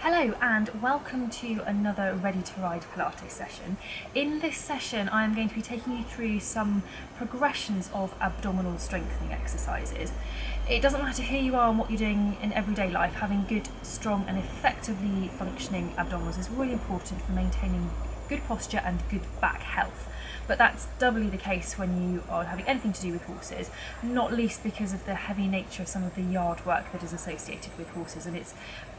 Hello and welcome to another Ready to Ride Pilates session. In this session I am going to be taking you through some progressions of abdominal strengthening exercises. It doesn't matter who you are and what you're doing in everyday life, having good, strong and effectively functioning abdominals is really important for maintaining good posture and good back health. But that's doubly the case when you are having anything to do with horses, not least because of the heavy nature of some of the yard work that is associated with horses, and it's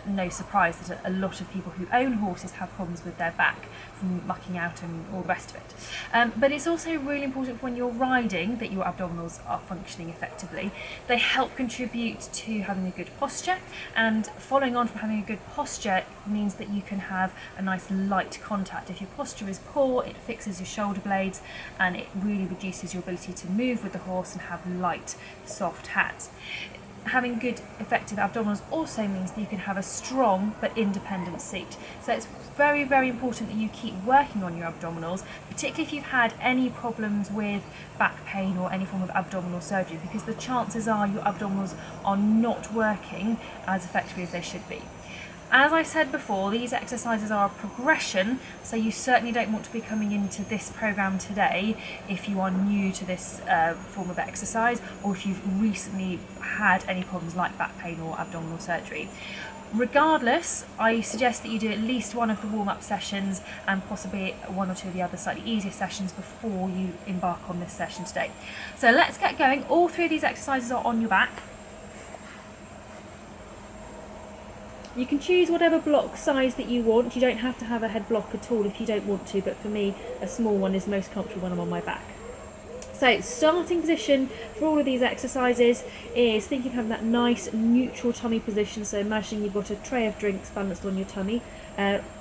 no surprise that a lot of people who own horses have problems with their back from mucking out and all the rest of it. But it's also really important when you're riding that your abdominals are functioning effectively. They help contribute to having a good posture, and following on from having a good posture means that you can have a nice light contact. If your posture is poor, it fixes your shoulder blades and it really reduces your ability to move with the horse and have light, soft hands. Having good effective abdominals also means that you can have a strong but independent seat. So it's very, very important that you keep working on your abdominals, particularly if you've had any problems with back pain or any form of abdominal surgery, because the chances are your abdominals are not working as effectively as they should be. As I said before, these exercises are a progression, so you certainly don't want to be coming into this program today if you are new to this form of exercise, or if you've recently had any problems like back pain or abdominal surgery. Regardless, I suggest that you do at least one of the warm-up sessions and possibly one or two of the other slightly easier sessions before you embark on this session today. So let's get going. All three of these exercises are on your back. You can choose whatever block size that you want. You don't have to have a head block at all if you don't want to, but for me a small one is most comfortable when I'm on my back. So starting position for all of these exercises is thinking of having that nice neutral tummy position. So imagine you've got a tray of drinks balanced on your tummy.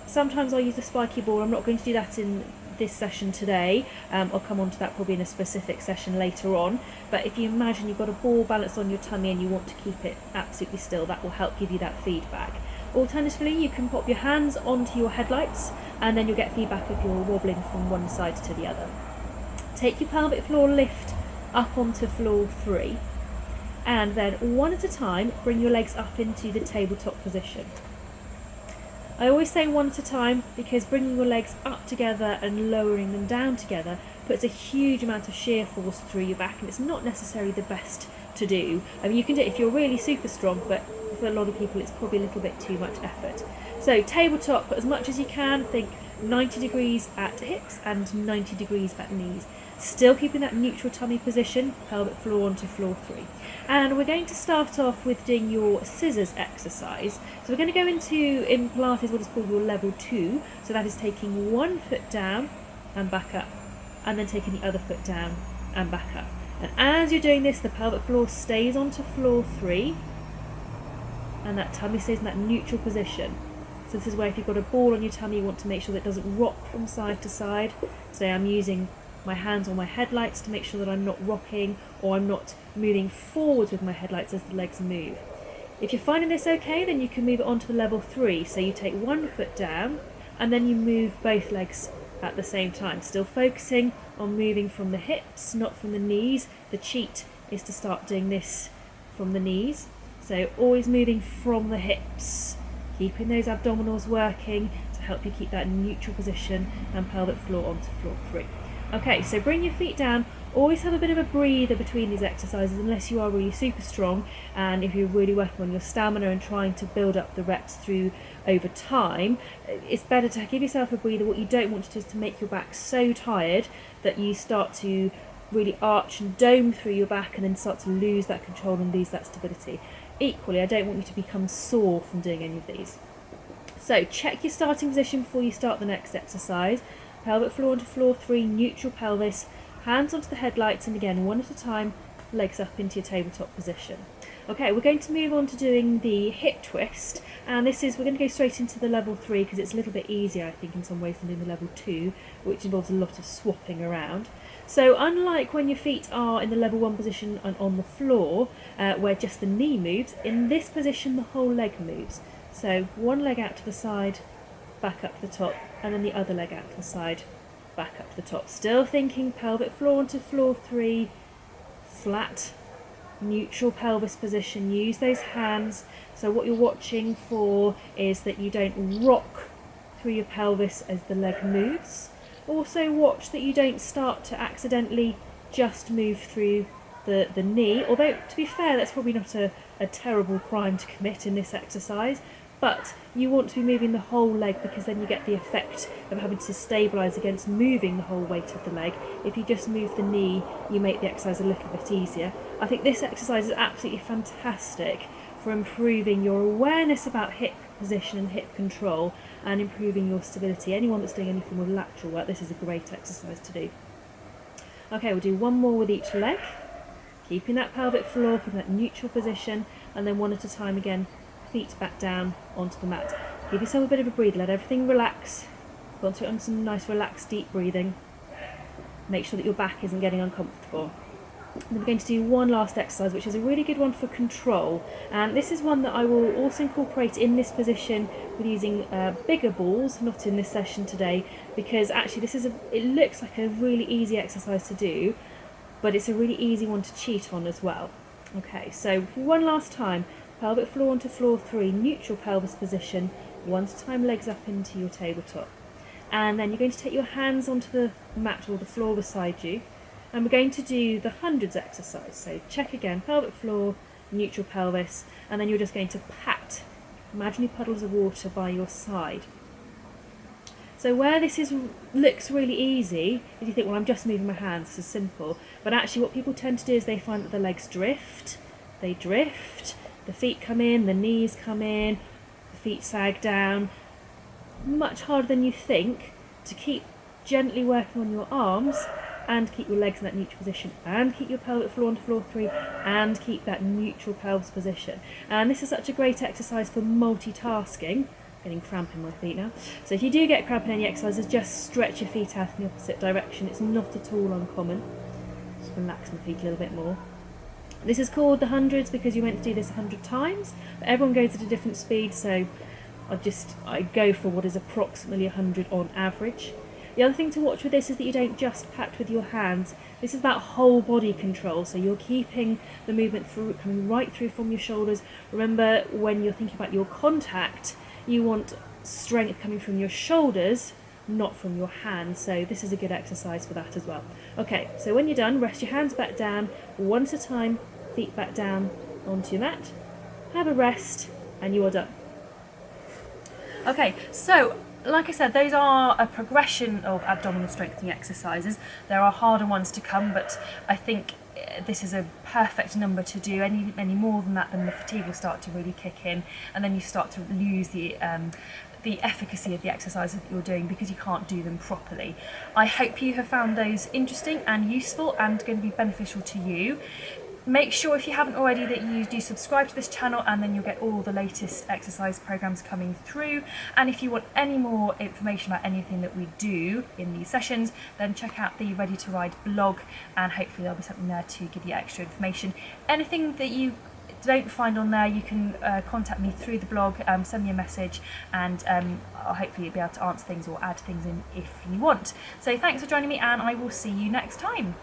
Sometimes I'll use a spiky ball. I'm not going to do that in this session today. I'll come on to that probably in a specific session later on, but if you imagine you've got a ball balanced on your tummy and you want to keep it absolutely still, that will help give you that feedback. Alternatively, you can pop your hands onto your headlights and then you'll get feedback if you're wobbling from one side to the other. Take your pelvic floor lift up onto floor 3, and then one at a time bring your legs up into the tabletop position. I always say one at a time because bringing your legs up together and lowering them down together puts a huge amount of shear force through your back, and it's not necessarily the best to do. I mean, you can do it if you're really super strong, but for a lot of people it's probably a little bit too much effort. So tabletop, as much as you can, think 90 degrees at hips and 90 degrees at knees. Still keeping that neutral tummy position, pelvic floor onto floor 3. And we're going to start off with doing your scissors exercise. So we're going to go into, in Pilates, what is called your level 2. So that is taking one foot down and back up, and then taking the other foot down and back up. And as you're doing this, the pelvic floor stays onto floor 3, and that tummy stays in that neutral position. So this is where if you've got a ball on your tummy, you want to make sure that it doesn't rock from side to side. Today I'm using my hands on my headlights to make sure that I'm not rocking or I'm not moving forwards with my headlights as the legs move. If you're finding this okay, then you can move it on to the level 3. So you take one foot down and then you move both legs at the same time, still focusing on moving from the hips, not from the knees. The cheat is to start doing this from the knees. So always moving from the hips, keeping those abdominals working to help you keep that neutral position and pelvic floor onto floor 3. Okay, so bring your feet down. Always have a bit of a breather between these exercises unless you are really super strong, and if you're really working on your stamina and trying to build up the reps through over time, it's better to give yourself a breather. What you don't want to do is to make your back so tired that you start to really arch and dome through your back and then start to lose that control and lose that stability. Equally, I don't want you to become sore from doing any of these. So check your starting position before you start the next exercise. Pelvic floor onto floor 3, neutral pelvis, hands onto the headlights, and again, one at a time, legs up into your tabletop position. Okay, we're going to move on to doing the hip twist, and we're going to go straight into the level 3 because it's a little bit easier, I think, in some ways than doing the level 2, which involves a lot of swapping around. So unlike when your feet are in the level 1 position and on the floor, where just the knee moves, in this position the whole leg moves. So one leg out to the side, back up to the top, and then the other leg out to the side, back up to the top. Still thinking pelvic floor onto floor 3, flat, neutral pelvis position. Use those hands. So what you're watching for is that you don't rock through your pelvis as the leg moves. Also watch that you don't start to accidentally just move through the knee, although to be fair that's probably not a terrible crime to commit in this exercise, but you want to be moving the whole leg because then you get the effect of having to stabilise against moving the whole weight of the leg. If you just move the knee, you make the exercise a little bit easier. I think this exercise is absolutely fantastic for improving your awareness about hip position and hip control and improving your stability. Anyone that's doing any form of lateral work, this is a great exercise to do. Okay, we'll do one more with each leg, keeping that pelvic floor, keeping that neutral position, and then one at a time again, feet back down onto the mat. Give yourself a bit of a breather, let everything relax. Concentrate on some nice relaxed deep breathing. Make sure that your back isn't getting uncomfortable. And then we're going to do one last exercise, which is a really good one for control, and this is one that I will also incorporate in this position with using bigger balls, not in this session today, because actually it looks like a really easy exercise to do, but it's a really easy one to cheat on as well. Okay, so one last time, pelvic floor onto floor 3, neutral pelvis position, one at a time, legs up into your tabletop. And then you're going to take your hands onto the mat or the floor beside you, and we're going to do the hundreds exercise. So check again, pelvic floor, neutral pelvis, and then you're just going to pat imaginary puddles of water by your side. So where this looks really easy, is you think, well, I'm just moving my hands, this is simple. But actually what people tend to do is they find that the legs drift, they drift, the feet come in, the knees come in, the feet sag down. Much harder than you think to keep gently working on your arms and keep your legs in that neutral position and keep your pelvic floor onto floor 3 and keep that neutral pelvis position. And this is such a great exercise for multitasking. Getting cramp in my feet now. So if you do get cramp in any exercises, just stretch your feet out in the opposite direction. It's not at all uncommon. Just relax my feet a little bit more. This is called the hundreds because you're meant to do this 100 times, but everyone goes at a different speed, so I go for what is approximately 100 on average. The other thing to watch with this is that you don't just pat with your hands. This is about whole body control, so you're keeping the movement coming right through from your shoulders. Remember, when you're thinking about your contact, you want strength coming from your shoulders, not from your hands, so this is a good exercise for that as well. Okay, so when you're done, rest your hands back down, one at a time, feet back down onto your mat, have a rest, and you are done. Okay, so like I said, those are a progression of abdominal strengthening exercises. There are harder ones to come, but I think this is a perfect number to do. Any more than that, then the fatigue will start to really kick in, and then you start to lose the efficacy of the exercises that you're doing because you can't do them properly. I hope you have found those interesting and useful and going to be beneficial to you. Make sure, if you haven't already, that you do subscribe to this channel, and then you'll get all the latest exercise programs coming through. And if you want any more information about anything that we do in these sessions, then check out the Ready to Ride blog, and hopefully there'll be something there to give you extra information. Anything that you don't find on there, you can contact me through the blog, send me a message, and I'll hopefully be able to answer things or add things in if you want. So thanks for joining me, and I will see you next time.